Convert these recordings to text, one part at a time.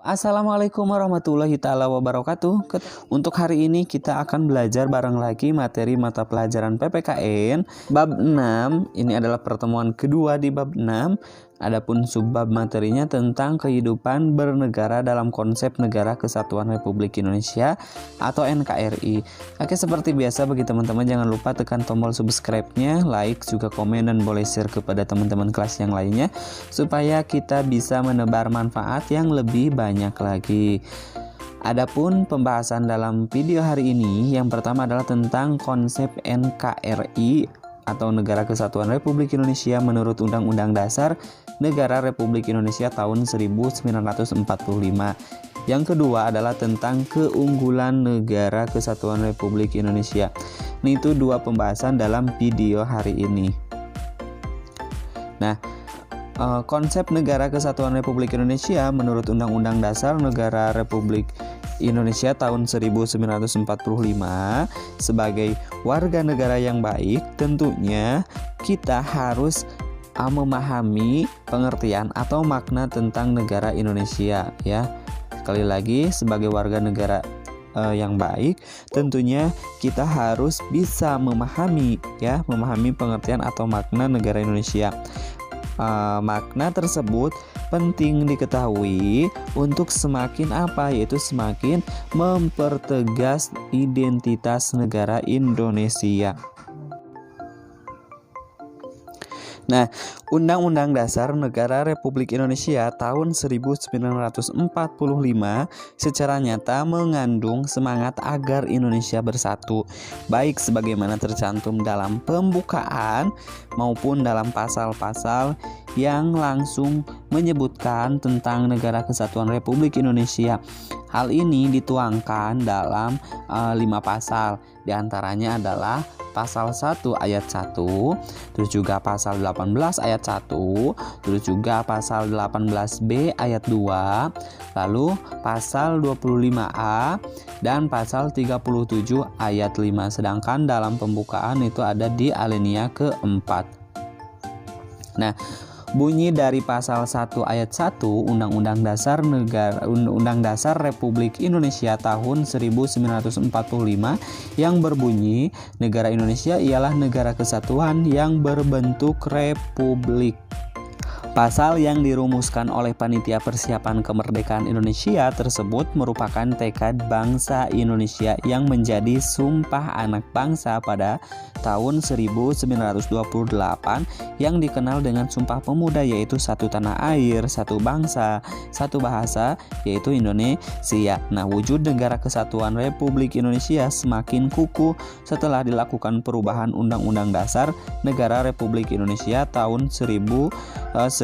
Assalamualaikum warahmatullahi taala wabarakatuh. Untuk hari ini kita akan belajar bareng lagi materi mata pelajaran PPKN bab 6. Ini adalah pertemuan kedua di bab 6. Adapun subbab materinya tentang kehidupan bernegara dalam konsep Negara Kesatuan Republik Indonesia atau NKRI. Oke, seperti biasa bagi teman-teman jangan lupa tekan tombol subscribe-nya, like, juga komen dan boleh share kepada teman-teman kelas yang lainnya supaya kita bisa menebar manfaat yang lebih banyak lagi. Adapun pembahasan dalam video hari ini yang pertama adalah tentang konsep NKRI atau Negara Kesatuan Republik Indonesia menurut Undang-Undang Dasar Negara Republik Indonesia tahun 1945. Yang kedua adalah tentang keunggulan Negara Kesatuan Republik Indonesia. Itu dua pembahasan dalam video hari ini. Nah, konsep Negara Kesatuan Republik Indonesia menurut Undang-Undang Dasar Negara Republik Indonesia tahun 1945 sebagai warga negara yang baik, tentunya kita harus memahami pengertian atau makna tentang negara Indonesia ya. Sekali lagi, sebagai warga negara yang baik, tentunya kita harus bisa memahami pengertian atau makna negara Indonesia. Makna tersebut penting diketahui untuk semakin yaitu semakin mempertegas identitas negara Indonesia. Nah, Undang-Undang Dasar Negara Republik Indonesia tahun 1945 secara nyata mengandung semangat agar Indonesia bersatu, baik sebagaimana tercantum dalam pembukaan maupun dalam pasal-pasal yang langsung menyebutkan tentang Negara Kesatuan Republik Indonesia. Hal ini dituangkan dalam 5 pasal, diantaranya adalah pasal 1 ayat 1, terus juga pasal 18 ayat 1, terus juga pasal 18B ayat 2, lalu pasal 25A dan pasal 37 ayat 5. Sedangkan dalam pembukaan itu ada di alinea keempat. Nah, bunyi dari pasal 1 ayat 1 Undang-Undang Dasar Republik Indonesia tahun 1945 yang berbunyi, negara Indonesia ialah negara kesatuan yang berbentuk republik. Pasal yang dirumuskan oleh Panitia Persiapan Kemerdekaan Indonesia tersebut merupakan tekad bangsa Indonesia yang menjadi Sumpah Anak Bangsa pada tahun 1928 yang dikenal dengan Sumpah Pemuda, yaitu satu tanah air, satu bangsa, satu bahasa, yaitu Indonesia. Nah, wujud Negara Kesatuan Republik Indonesia semakin kukuh setelah dilakukan perubahan Undang-Undang Dasar Negara Republik Indonesia tahun 1945.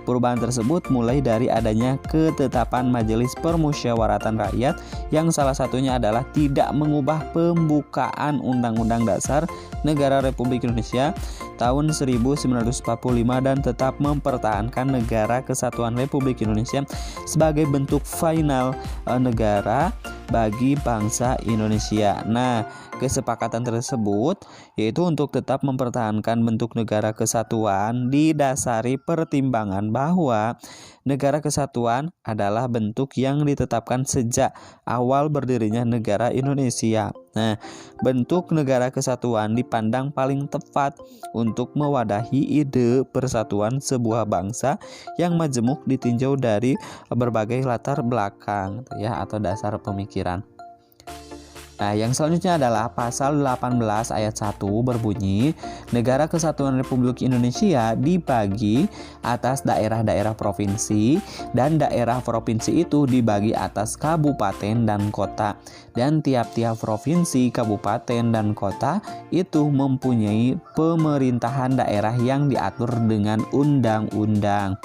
Perubahan tersebut mulai dari adanya ketetapan Majelis Permusyawaratan Rakyat yang salah satunya adalah tidak mengubah pembukaan Undang-Undang Dasar Negara Republik Indonesia tahun 1945 dan tetap mempertahankan Negara Kesatuan Republik Indonesia sebagai bentuk final negara bagi bangsa Indonesia. Nah, kesepakatan tersebut yaitu untuk tetap mempertahankan bentuk negara kesatuan didasari pertimbangan bahwa negara kesatuan adalah bentuk yang ditetapkan sejak awal berdirinya negara Indonesia. Nah, bentuk negara kesatuan dipandang paling tepat untuk mewadahi ide persatuan sebuah bangsa yang majemuk ditinjau dari berbagai latar belakang atau dasar pemikiran. Nah, yang selanjutnya adalah pasal 18 ayat 1 berbunyi, Negara Kesatuan Republik Indonesia dibagi atas daerah-daerah provinsi dan daerah provinsi itu dibagi atas kabupaten dan kota, dan tiap-tiap provinsi, kabupaten dan kota itu mempunyai pemerintahan daerah yang diatur dengan undang-undang.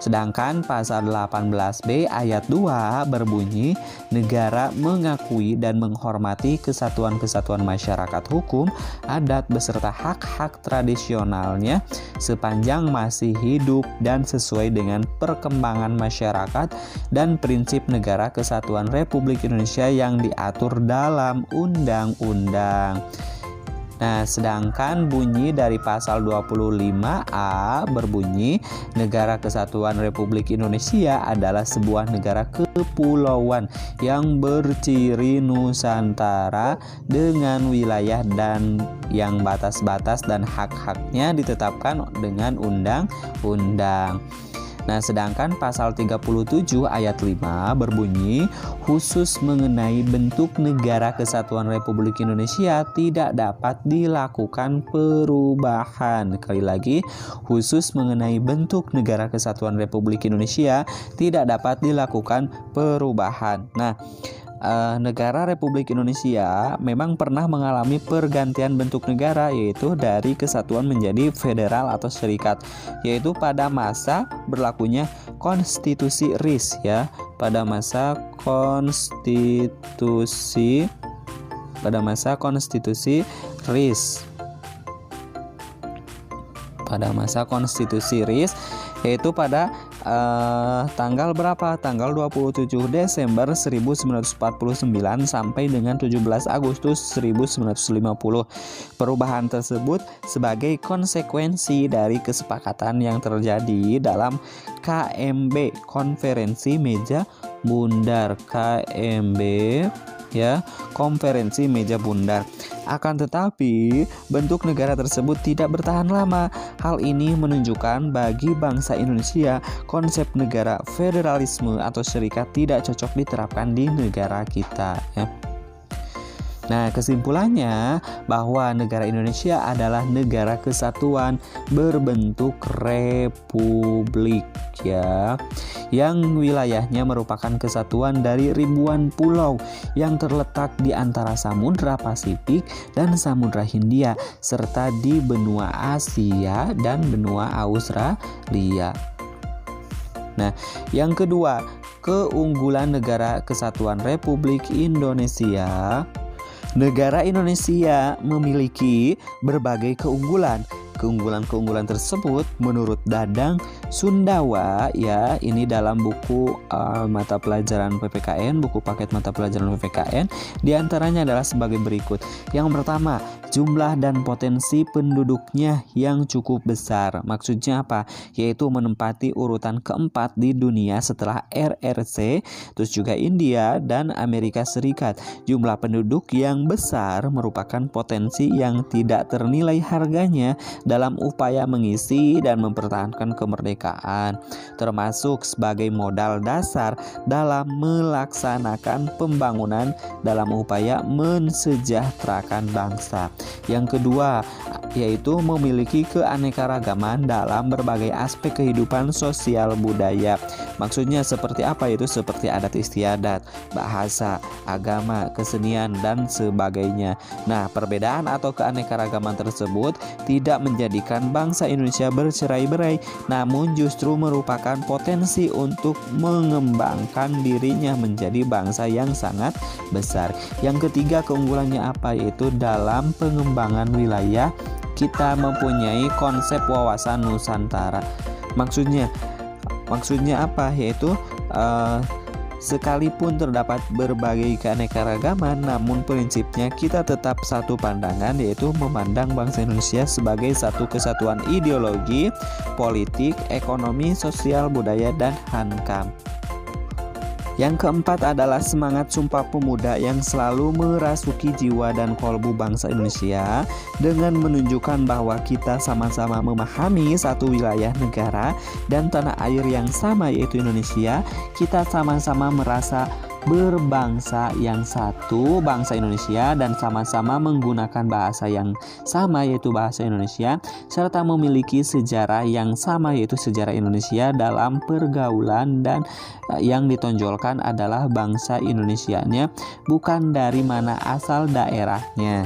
Sedangkan pasal 18B ayat 2 berbunyi, negara mengakui dan menghormati kesatuan-kesatuan masyarakat hukum, adat beserta hak-hak tradisionalnya sepanjang masih hidup dan sesuai dengan perkembangan masyarakat dan prinsip Negara Kesatuan Republik Indonesia yang diatur dalam undang-undang. Nah, sedangkan bunyi dari pasal 25A berbunyi Negara Kesatuan Republik Indonesia adalah sebuah negara kepulauan yang berciri Nusantara dengan wilayah dan yang batas-batas dan hak-haknya ditetapkan dengan undang-undang. Nah, sedangkan pasal 37 ayat 5 berbunyi khusus mengenai bentuk Negara Kesatuan Republik Indonesia tidak dapat dilakukan perubahan. Sekali lagi, khusus mengenai bentuk Negara Kesatuan Republik Indonesia tidak dapat dilakukan perubahan. Nah, negara Republik Indonesia memang pernah mengalami pergantian bentuk negara, yaitu dari kesatuan menjadi federal atau serikat, yaitu pada masa berlakunya konstitusi RIS ya, pada masa konstitusi RIS. Pada masa konstitusi RIS yaitu pada tanggal berapa? Tanggal 27 Desember 1949 sampai dengan 17 Agustus 1950. Perubahan tersebut sebagai konsekuensi dari kesepakatan yang terjadi dalam KMB, Konferensi Meja Bundar, KMB ya, Konferensi Meja Bundar. Akan tetapi, bentuk negara tersebut tidak bertahan lama. Hal ini menunjukkan bagi bangsa Indonesia, konsep negara federalisme atau serikat tidak cocok diterapkan di negara kita ya. Nah, kesimpulannya bahwa negara Indonesia adalah negara kesatuan berbentuk republik ya, yang wilayahnya merupakan kesatuan dari ribuan pulau yang terletak di antara Samudra Pasifik dan Samudra Hindia serta di benua Asia dan benua Australia. Nah, yang kedua, keunggulan Negara Kesatuan Republik Indonesia. Negara Indonesia memiliki berbagai keunggulan. Keunggulan-keunggulan tersebut menurut Dadang Sundawa ya, ini dalam buku mata pelajaran PPKN, buku paket mata pelajaran PPKN, diantaranya adalah sebagai berikut. Yang pertama, jumlah dan potensi penduduknya yang cukup besar. Maksudnya apa? Yaitu menempati urutan keempat di dunia setelah RRC, terus juga India dan Amerika Serikat. Jumlah penduduk yang besar merupakan potensi yang tidak ternilai harganya dalam upaya mengisi dan mempertahankan kemerdekaan, termasuk sebagai modal dasar dalam melaksanakan pembangunan dalam upaya mensejahterakan bangsa. Yang kedua, yaitu memiliki keanekaragaman dalam berbagai aspek kehidupan sosial budaya. Maksudnya seperti apa? Itu seperti adat istiadat, bahasa, agama, kesenian, dan sebagainya. Nah, perbedaan atau keanekaragaman tersebut tidak menjadikan bangsa Indonesia bercerai-berai, namun justru merupakan potensi untuk mengembangkan dirinya menjadi bangsa yang sangat besar. Yang ketiga, keunggulannya apa? Yaitu dalam pengembangan wilayah kita mempunyai konsep wawasan Nusantara. Maksudnya apa? Yaitu sekalipun terdapat berbagai keanekaragaman, namun prinsipnya kita tetap satu pandangan, yaitu memandang bangsa Indonesia sebagai satu kesatuan ideologi, politik, ekonomi, sosial, budaya, dan hankam. Yang keempat adalah semangat Sumpah Pemuda yang selalu merasuki jiwa dan kolbu bangsa Indonesia dengan menunjukkan bahwa kita sama-sama memahami satu wilayah negara dan tanah air yang sama, yaitu Indonesia. Kita sama-sama merasa berbangsa yang satu, bangsa Indonesia, dan sama-sama menggunakan bahasa yang sama, yaitu bahasa Indonesia, serta memiliki sejarah yang sama, yaitu sejarah Indonesia dalam pergaulan, dan yang ditonjolkan adalah bangsa Indonesianya, bukan dari mana asal daerahnya.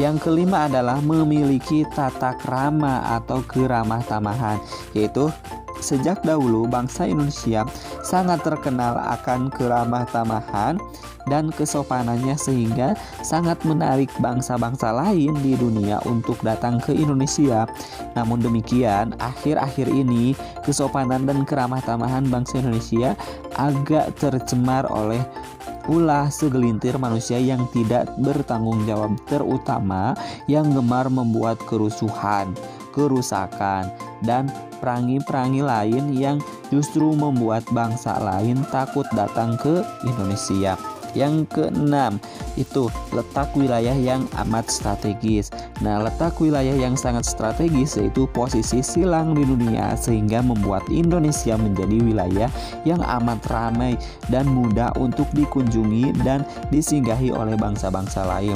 Yang kelima adalah memiliki tata krama atau keramah tamahan, yaitu sejak dahulu bangsa Indonesia sangat terkenal akan keramah tamahan dan kesopanannya sehingga sangat menarik bangsa-bangsa lain di dunia untuk datang ke Indonesia. Namun demikian, akhir-akhir ini kesopanan dan keramah tamahan bangsa Indonesia agak tercemar oleh ulah segelintir manusia yang tidak bertanggung jawab, terutama yang gemar membuat kerusuhan, kerusakan, dan perangi-perangi lain yang justru membuat bangsa lain takut datang ke Indonesia. Yang keenam, itu letak wilayah yang amat strategis. Nah, letak wilayah yang sangat strategis yaitu posisi silang di dunia sehingga membuat Indonesia menjadi wilayah yang amat ramai dan mudah untuk dikunjungi dan disinggahi oleh bangsa-bangsa lain.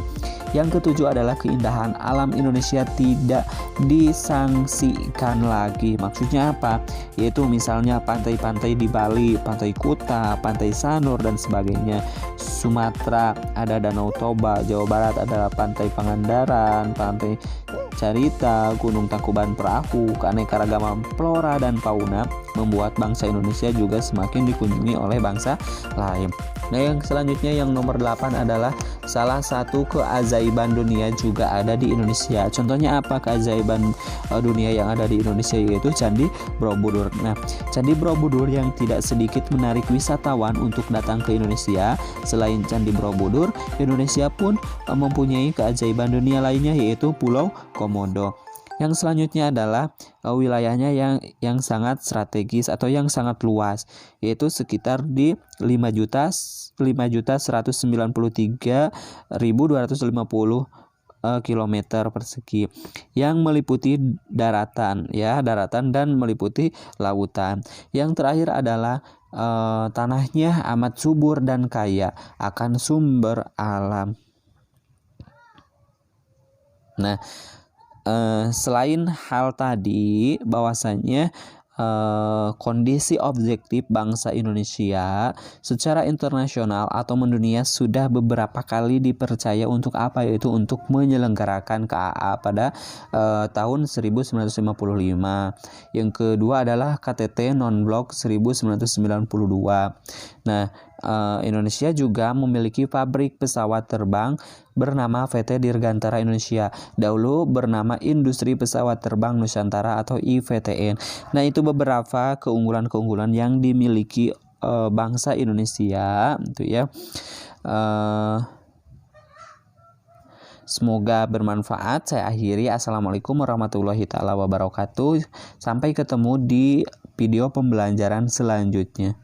Yang ketujuh adalah keindahan alam Indonesia tidak disangsikan lagi. Maksudnya apa? Yaitu misalnya pantai-pantai di Bali, Pantai Kuta, Pantai Sanur, dan sebagainya. Sumatera ada Danau Toba, Jawa Barat adalah Pantai Pangandaran, Pantai Carita, Gunung Tangkuban Perahu. Keanekaragaman flora dan fauna membuat bangsa Indonesia juga semakin dikunjungi oleh bangsa lain. Nah, yang selanjutnya yang nomor 8 adalah salah satu keajaiban dunia juga ada di Indonesia. Contohnya apa keajaiban dunia yang ada di Indonesia, yaitu Candi Borobudur. Nah, Candi Borobudur yang tidak sedikit menarik wisatawan untuk datang ke Indonesia. Selain Candi Borobudur, Indonesia pun mempunyai keajaiban dunia lainnya, yaitu Pulau Komodo. Yang selanjutnya adalah wilayahnya yang sangat strategis atau yang sangat luas, yaitu sekitar di 5.193.250 km persegi yang meliputi daratan dan meliputi lautan. Yang terakhir adalah tanahnya amat subur dan kaya akan sumber alam. Nah, selain hal tadi, bahwasanya kondisi objektif bangsa Indonesia secara internasional atau mendunia sudah beberapa kali dipercaya untuk apa, yaitu untuk menyelenggarakan KAA pada tahun 1955. Yang kedua adalah KTT non-blok 1992. Nah, Indonesia juga memiliki pabrik pesawat terbang bernama PT Dirgantara Indonesia, dahulu bernama Industri Pesawat Terbang Nusantara atau IPTN. Nah, itu beberapa keunggulan-keunggulan yang dimiliki bangsa Indonesia, itu ya. Semoga bermanfaat. Saya akhiri. Assalamualaikum warahmatullahi wabarakatuh. Sampai ketemu di video pembelajaran selanjutnya.